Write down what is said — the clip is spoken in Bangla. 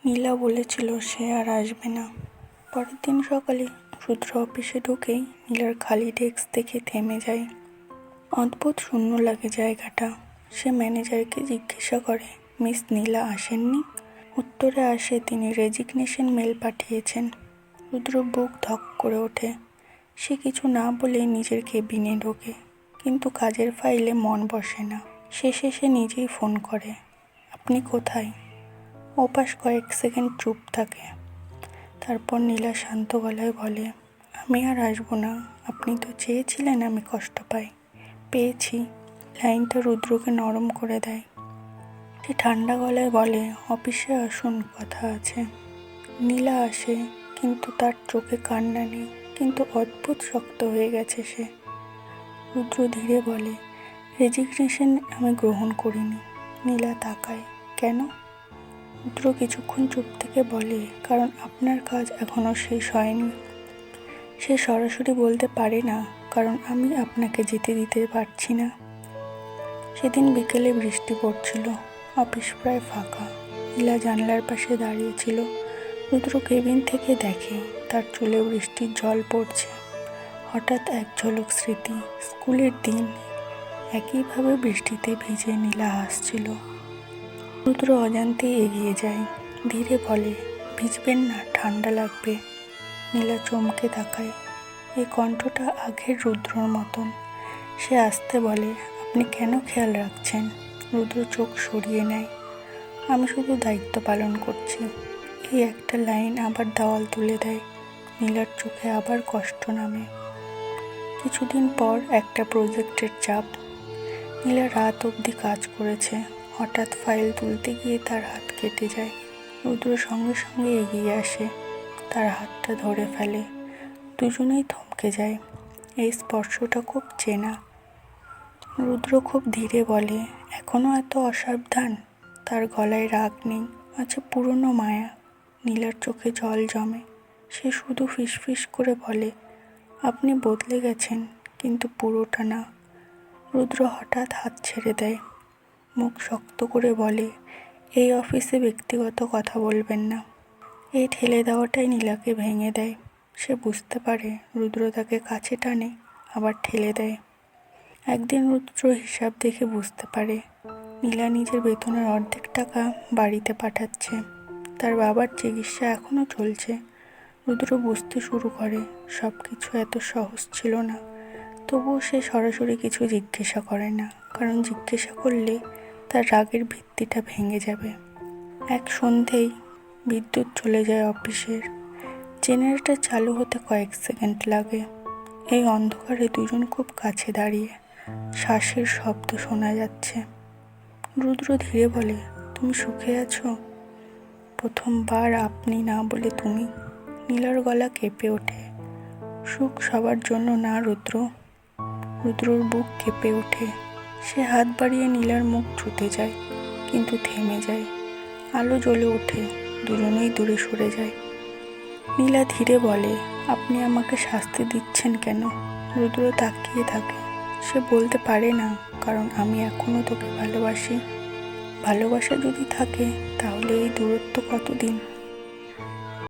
নীলা বলেছিল সে আর আসবে না। পরের দিন সকালে রুদ্র অফিসে ঢুকেই নীলার খালি ডেস্ক দেখে থেমে যায়। অদ্ভুত শূন্য লাগে জায়গাটা। সে ম্যানেজারকে জিজ্ঞাসা করে, মিস নীলা আসেননি? উত্তরে আসে তিনি রেজিগনেশন মেল পাঠিয়েছেন। রুদ্র বুক ধক করে ওঠে। সে কিছু না বলেই নিজের কেবিনে ঢোকে, কিন্তু কাজের ফাইলে মন বসে না। শেষে সে নিজেই ফোন করে, আপনি কোথায়? ওপাশ কয়েক সেকেন্ড চুপ থাকে। তারপর নীলা শান্ত গলায় বলে, আমি আর আসবো না। আপনি তো চেয়েছিলেন আমি কষ্ট পাই, পেয়েছি। লাইনটা রুদ্রকে নরম করে দেয়। সে ঠান্ডা গলায় বলে, অফিসে আসুন, কথা আছে। নীলা আসে, কিন্তু তার চোখে কান্না নেই, কিন্তু অদ্ভুত শক্ত হয়ে গেছে সে। রুদ্র ধীরে বলে, রেজিগনেশন আমি গ্রহণ করিনি। নীলা তাকায়, কেন? রুদ্র কিছুক্ষণ চুপ থেকে বলে, কারণ আপনার কাজ এখনও শেষ হয়নি। সে সরাসরি বলতে পারে না, কারণ আমি আপনাকে যেতে দিতে পারছি না। সেদিন বিকেলে বৃষ্টি পড়ছিল, অফিস প্রায় ফাঁকা। নীলা জানলার পাশে দাঁড়িয়েছিল। রুদ্র কেবিন থেকে দেখে তার চুলে বৃষ্টির জল পড়ছে। হঠাৎ এক ঝলক স্মৃতি, স্কুলের দিন, একইভাবে বৃষ্টিতে ভিজে নীলা হাসছিল। রুদ্র অজান্তেই এগিয়ে যায়, ধীরে বলে, ভিজবেন না, ঠান্ডা লাগবে। নীলা চমকে তাকায়। এই কণ্ঠটা আগের রুদ্রর মতন। সে আস্তে বলে, আপনি কেন খেয়াল রাখছেন? রুদ্র চোখ সরিয়ে নেয়। আমি শুধু দায়িত্ব পালন করছি। এই একটা লাইন আবার দেওয়াল তুলে দেয়। নীলার চোখে আবার কষ্ট নামে। কিছুদিন পর একটা প্রজেক্টের চাপ। নীলা রাত অবধি কাজ করেছে। হঠাৎ ফাইল তুলতে গিয়ে তার হাত কেটে যায়। রুদ্র সঙ্গে সঙ্গে এগিয়ে আসে, তার হাতটা ধরে ফেলে। দুজনেই থমকে যায়। এই স্পর্শটা খুব চেনা। রুদ্র খুব ধীরে বলে, এখনও এত অসাবধান? তার গলায় রাগ নেই, আছে পুরনো মায়া। নীলার চোখে জল জমে। সে শুধু ফিসফিস করে বলে, আপনি বদলে গেছেন, কিন্তু পুরোটা না। রুদ্র হঠাৎ হাত ছেড়ে দেয়, মুখ শক্ত করে বলে, এই অফিসে ব্যক্তিগত কথা বলবেন না। এই ঠেলে দেওয়াটাই নীলাকে ভেঙে দেয়। সে বুঝতে পারে রুদ্র তাকে কাছে টানে, আবার ঠেলে দেয়। একদিন রুদ্র হিসাব দেখে বুঝতে পারে নীলা নিজের বেতনের অর্ধেক টাকা বাড়িতে পাঠাচ্ছে। তার বাবার চিকিৎসা এখনও চলছে। রুদ্র বুঝতে শুরু করে সব কিছু এত সহজ ছিল না। তবুও সে সরাসরি কিছু জিজ্ঞাসা করে না, কারণ জিজ্ঞাসা করলে তার রাগের ভিত্তিটা ভেঙে যাবে। এক সন্ধেয় বিদ্যুৎ চলে যায় অফিসের। জেনারেটর চালু হতে কয়েক সেকেন্ড লাগে। এই অন্ধকারে দুজন খুব কাছে দাঁড়িয়ে, শ্বাসের শব্দ শোনা যাচ্ছে। রুদ্র ধীরে বলে, তুমি সুখে আছো? প্রথমবার আপনি না বলে তুমি। নীলার গলা কেঁপে ওঠে। সুখ সবার জন্য না রুদ্র। রুদ্রর বুক কেঁপে ওঠে। সে হাত বাড়িয়ে নীলার মুখ ছুঁতে যায়, কিন্তু থেমে যায়। আলো জ্বলে ওঠে, দুজনেই দূরে সরে যায়। নীলা ধীরে বলে, আপনি আমাকে শাস্তি দিচ্ছেন কেন? রুদ্র তাকিয়ে থাকে। সে বলতে পারে না, কারণ আমি এখনও তোকে ভালোবাসি। ভালোবাসা যদি থাকে তাহলে এই দূরত্ব কতদিন?